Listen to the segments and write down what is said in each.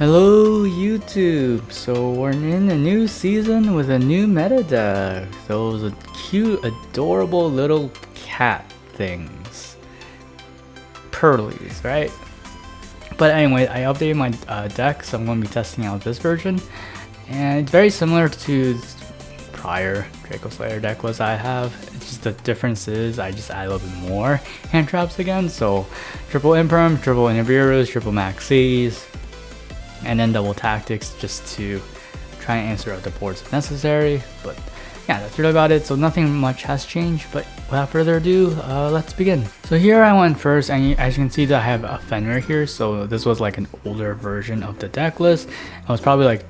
Hello YouTube! So we're in a new season with a new meta deck. Those are cute, adorable little cat things. Pearlies, right? But anyway, I updated my deck, so I'm going to be testing out this version. And it's very similar to prior Dracoslayer deck lists I have. It's just the difference is I just add a little bit more hand traps again. So triple imperm, triple interviews, triple Maxx Cs, and then double tactics just to try and answer other boards if necessary. But yeah, that's really about it. So nothing much has changed, but without further ado, let's begin. So here I went first, and as you can see that I have a Fenrir here. So this was like an older version of the deck list. It was probably like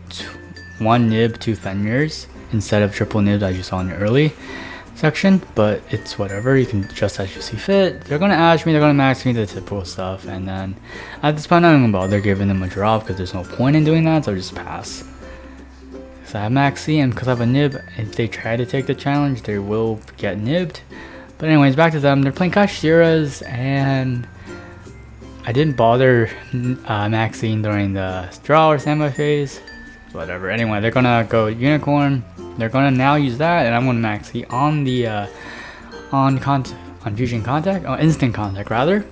1 nib, 2 Fenrirs instead of triple nibs as you saw in the early section, but it's whatever, you can adjust as you see fit. They're gonna ash me, they're gonna max me, the typical stuff, and then at this point I'm not gonna bother giving them a drop because there's no point in doing that, so I'll just pass. Because I have Maxx C, and because I have a nib, if they try to take the challenge, they will get nibbed. But anyways, back to them. They're playing Kash, and I didn't bother maxing during the draw or standby phase. Whatever. Anyway, they're gonna go unicorn. They're gonna now use that, and I'm gonna Maxx C on the on fusion contact, instant contact rather.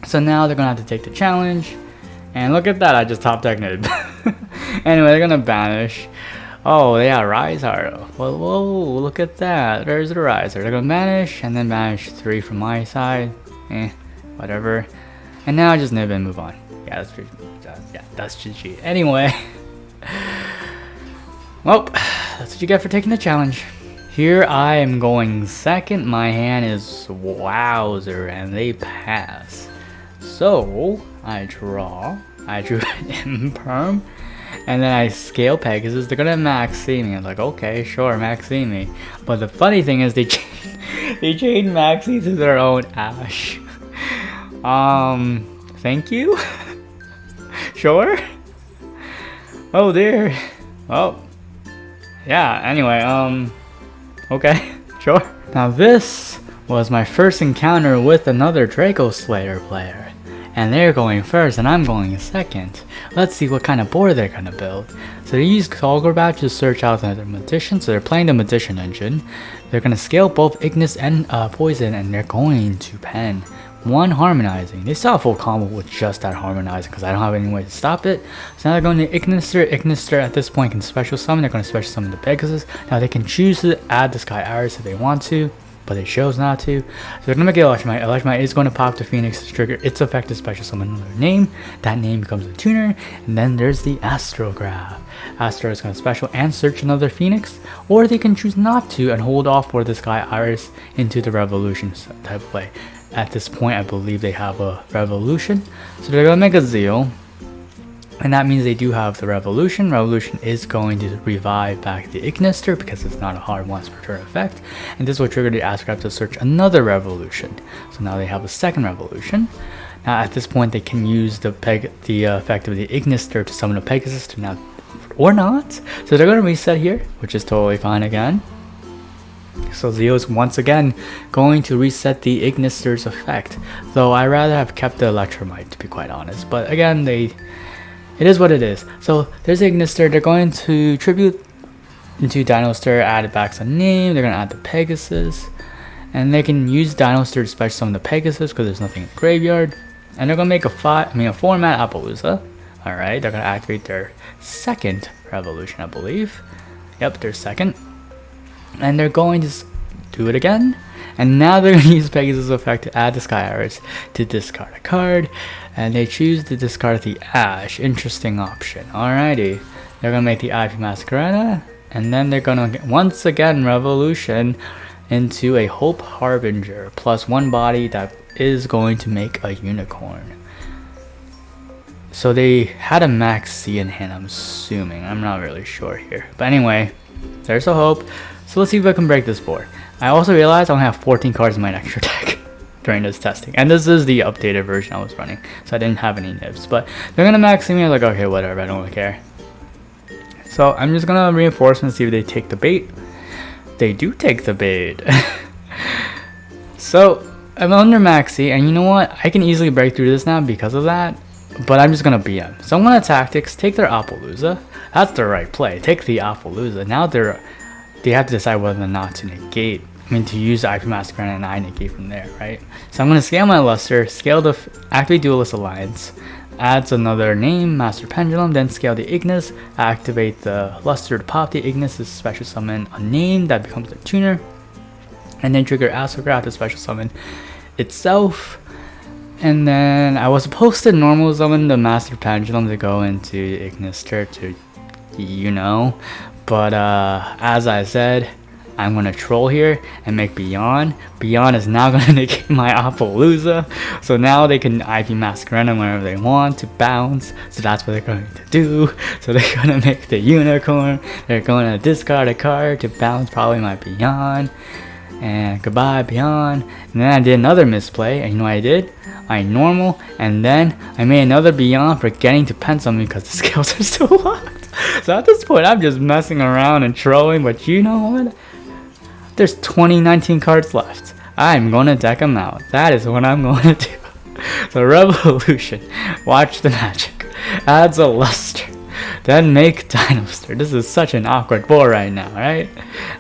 So now they're gonna have to take the challenge, and look at that, I just top deck nib. Anyway, they're gonna banish. Oh, they got Rise Arrow. Whoa, look at that. There's the Riser. They're gonna banish, and then banish 3 from my side. Whatever. And now I just nib and move on. Yeah, that's GG. Anyway. Well, that's what you get for taking the challenge. Here I am going second. My hand is wowzer, and they pass. So I drew an imperm, and then I scale Pegasus. They're gonna Maxx C me. I'm like, okay, sure, Maxx C me. But the funny thing is they chain Maxx C to their own ash. Thank you. Sure. Oh dear. Oh. Yeah, anyway, okay, sure. Now this was my first encounter with another Dracoslayer player. And they're going first and I'm going second. Let's see what kind of board they're gonna build. So they use Coglebat to search out another Magician, so they're playing the Magician engine. They're gonna scale both Ignis and Poison, and they're going to pen 1 harmonizing. They still have full combo with just that harmonizing because I don't have any way to stop it. So now they're going to Ignister. Ignister at this point can special summon. They're going to special summon the Pegasus. Now they can choose to add the Sky Iris if they want to, but they chose not to. So they're going to make it Electromite. Electromite is going to pop the Phoenix to trigger its effective special summon another name. That name becomes a tuner. And then there's the Astrograph. Astro is going to special and search another Phoenix, or they can choose not to and hold off for the Sky Iris into the Revolution type of play. At this point, I believe they have a Revolution. So they're going to make a Zeal. And that means they do have the Revolution. Revolution is going to revive back the Ignister because it's not a hard once per turn effect. And this will trigger the Astrograph to search another Revolution. So now they have a second Revolution. Now at this point, they can use the effect of the Ignister to summon a Pegasus to now, or not. So they're going to reset here, which is totally fine again. So Zeo is once again going to reset the Ignister's effect, though I rather have kept the Electromite to be quite honest. But again, it is what it is. So there's the Ignister. They're going to tribute into Dinoster, add it back some name. They're going to add the Pegasus, and they can use Dinoster to special summon the Pegasus because there's nothing in the graveyard. And they're going to make a 4-mana Appaloosa. All right, they're going to activate their second Revolution, I believe. Yep, their second. And they're going to do it again, and now they're going to use Pegasus effect to add the Sky Iris to discard a card, and they choose to discard the Ash. Interesting option. Alrighty, they're going to make the Ivy Masquerada, and then they're going to once again Revolution into a Hope Harbinger plus 1 body that is going to make a Unicorn. So they had a Maxx C in hand, I'm assuming. I'm not really sure here, but anyway, there's a hope. So let's see if I can break this board. I also realized I only have 14 cards in my extra deck during this testing. And this is the updated version I was running, so I didn't have any nibs. But they're going to Maxx me. I was like, okay, whatever, I don't really care. So I'm just going to reinforcement, see if they take the bait. They do take the bait. So I'm under Maxx C, and you know what? I can easily break through this now because of that. but I'm just gonna BM. So I'm gonna tactics, take their Appaloosa. That's the right play. Take the Appaloosa. Now they have to decide whether or not to negate. I mean, to use the IP Master Granite, and I negate from there, right? So I'm gonna scale my Luster, scale the activate Duelist Alliance, adds another name, Master Pendulum, then scale the Ignis, activate the Luster to pop the Ignis to special summon a name that becomes a tuner, and then trigger Astrograph to special summon itself. And then I was supposed to normal summon the Master Pendulum to go into Ignister to, you know, but as I said, I'm gonna troll here and make Beyond. Beyond is now gonna negate my Appaloosa, so now they can IP Masquerade whenever they want to bounce. So that's what they're going to do. So they're gonna make the Unicorn. They're going to discard a card to bounce probably my Beyond. And goodbye Beyond. And then I did another misplay, and you know what I did? I normal, and then I made another Beyond, forgetting to pen something because the scales are still locked. So at this point I'm just messing around and trolling, but you know what? There's 19 cards left. I'm gonna deck them out. That is what I'm gonna do. So Revolution, watch the magic. Adds a Luster. Then make Dinosaur. This is such an awkward board right now, right?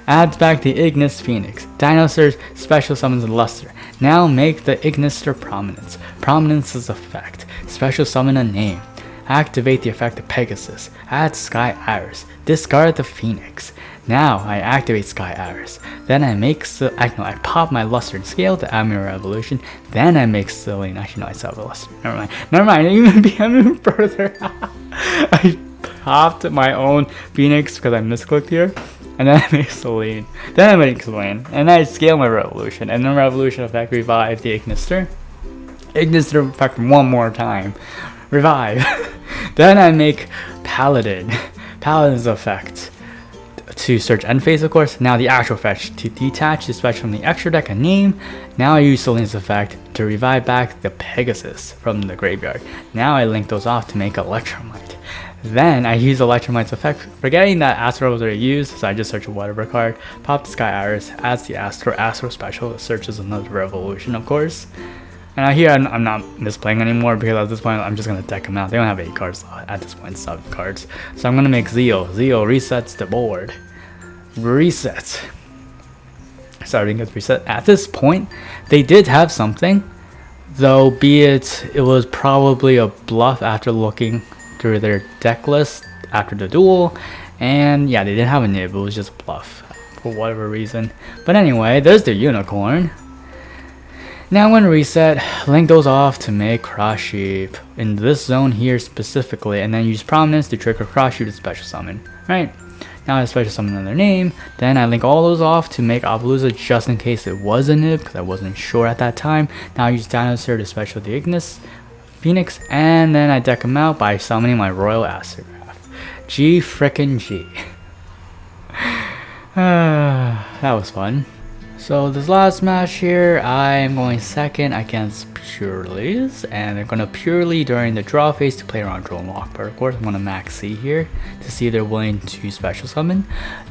Adds back the Ignis Phoenix. Dinosaur special summons Luster. Now make the Ignister Prominence. Prominence's effect. Special summon a name. Activate the effect of Pegasus. Add Sky Iris. Discard the Phoenix. Now I activate Sky Iris. Then I make I pop my Luster and scale to add my Revolution. Then I make Celine. Actually no, I still have a Luster. Never mind. I didn't even BM even further. I popped my own Phoenix because I misclicked here. And then I make Celine. Then I make Celine. And I scale my Revolution. And then Revolution effect revive the Ignister. Ignister effect one more time. Revive. Then I make Paladin. Paladin's effect to search end phase, of course. Now the actual fetch to detach the fetch from the extra deck a name. Now I use Celine's effect to revive back the Pegasus from the graveyard. Now I link those off to make Electromite. Then I use Electromite's effect, forgetting that Astro was already used, so I just search a whatever card, pop the Sky Iris, adds the Astro special, searches another Revolution, of course. And here I'm not misplaying anymore because at this point I'm just gonna deck them out. They don't have 8 cards at this point, 7 cards. So I'm gonna make Zeo. Zeo resets the board. Reset. Starting gets reset. At this point, they did have something, though be it was probably a bluff after looking through their deck list after the duel. And yeah, they didn't have a nib, it was just a bluff for whatever reason. But anyway, there's the Unicorn. Now I'm going to reset, link those off to make Cross Sheep in this zone here specifically, and then use Prominence to trigger Cross Sheep to special summon, right? Now I special summon another name, then I link all those off to make Appaloosa just in case it was a nib, because I wasn't sure at that time. Now I use Dinosaur to special the Ignis Phoenix, and then I deck them out by summoning my Royal Astrograph. G frickin' G. That was fun. So this last match here, I am going second against Pureleys, and they're going to Purely during the draw phase to play around Drone Lock. But of course I'm going to Maxx C here to see if they're willing to special summon.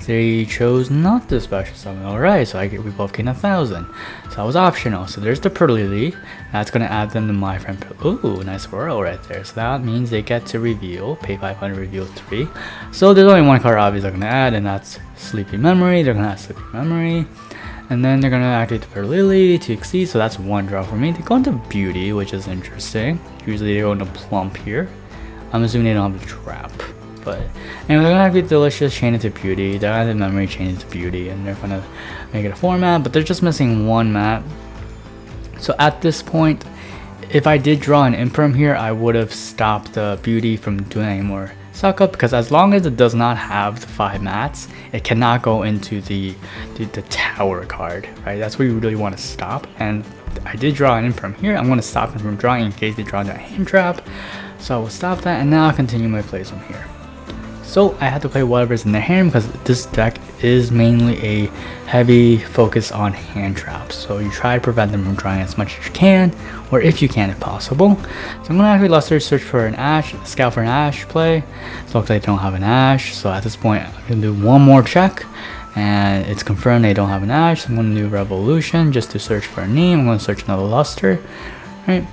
They chose not to special summon. Alright, so we both gain 1,000. So that was optional. So there's the Purely. That's going to add them to my friend. Ooh, nice royal right there. So that means they get to reveal, pay 500, reveal 3. So there's only one card obviously they're going to add, and that's Sleepy Memory. They're going to add Sleepy Memory. And then they're going to activate the Purely to exceed, so that's one draw for me. They go into Beauty, which is interesting. Usually they go into Plump here. I'm assuming they don't have the Trap. But anyway, they're going to activate Delicious, chain it to Beauty. They're going to add Memory, chain it to Beauty. And they're going to make it a 4-mat, but they're just missing 1 mat. So at this point, if I did draw an Imperm here, I would have stopped the Beauty from doing any more suck up, because as long as it does not have the 5 mats, it cannot go into the tower card, right? That's where you really want to stop. And I did draw an Imperm here. I'm going to stop them from drawing in case they draw a hand trap. So I will stop that, and now I'll continue my plays from here. So I had to play whatever's in their hand because this deck is mainly a heavy focus on hand traps. So you try to prevent them from drawing as much as you can, or if you can if possible. So I'm going to actually Luster search for an Ash, scout for an Ash play. So it looks like they don't have an Ash. So at this point I'm going to do one more check, and it's confirmed they don't have an Ash. So I'm going to do Revolution just to search for a name. I'm going to search another Luster. Right.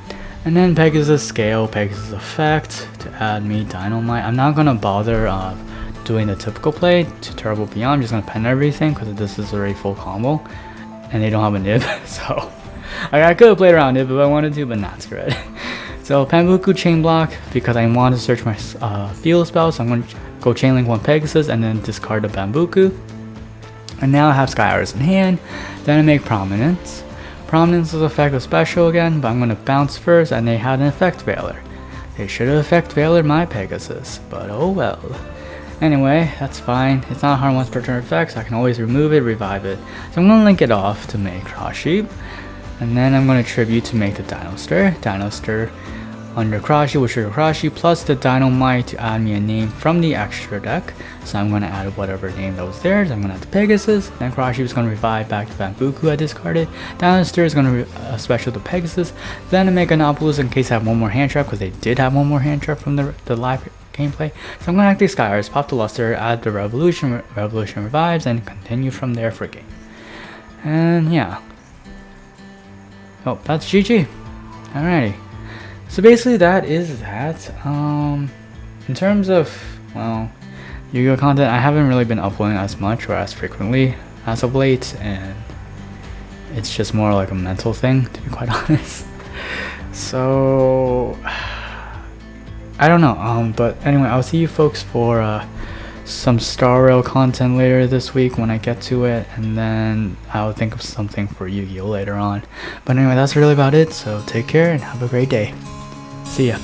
And then Pegasus Scale, Pegasus Effect to add me Dynamite. I'm not gonna bother doing the typical play to Turbo Beyond. I'm just gonna pen everything because this is already full combo. And they don't have a nib, so I could have played around it if I wanted to, but not screw it. So Panbuku Chain Block because I want to search my field spell, so I'm going to go Chain Link 1 Pegasus and then discard the Bambuku. And now I have Sky Iris in hand. Then I make Prominence. Prominence is effective special again, but I'm going to bounce first, and they had an Effect Veiler. They should have Effect Veilered my Pegasus, but oh well. Anyway, that's fine. It's not harm once per turn effect, so I can always remove it, revive it. So I'm going to link it off to make Cross Sheep. And then I'm going to Tribute to make the Dino Stir. Dino Stir under Cross Sheep, which is Cross Sheep, plus the Dynamite to add me a name from the extra deck. So I'm going to add whatever name that was there. So I'm going to add the Pegasus. Then Cross Sheep is going to revive back to Bambuku I discarded. Dino Stir is going to special the Pegasus. Then I make Anopolis in case I have one more hand trap, because they did have one more hand trap from the live gameplay. So I'm going to activate Sky Iris, pop the Luster, add the Revolution revives, and continue from there for game. And yeah. Oh, that's GG. Alrighty. So basically that is that. In terms of, well, Yu-Gi-Oh content, I haven't really been uploading as much or as frequently as of late, and it's just more like a mental thing, to be quite honest. So I don't know, but anyway, I'll see you folks for some Star Rail content later this week when I get to it, and then I'll think of something for Yu-Gi-Oh later on. But anyway, that's really about it, so take care and have a great day. See ya.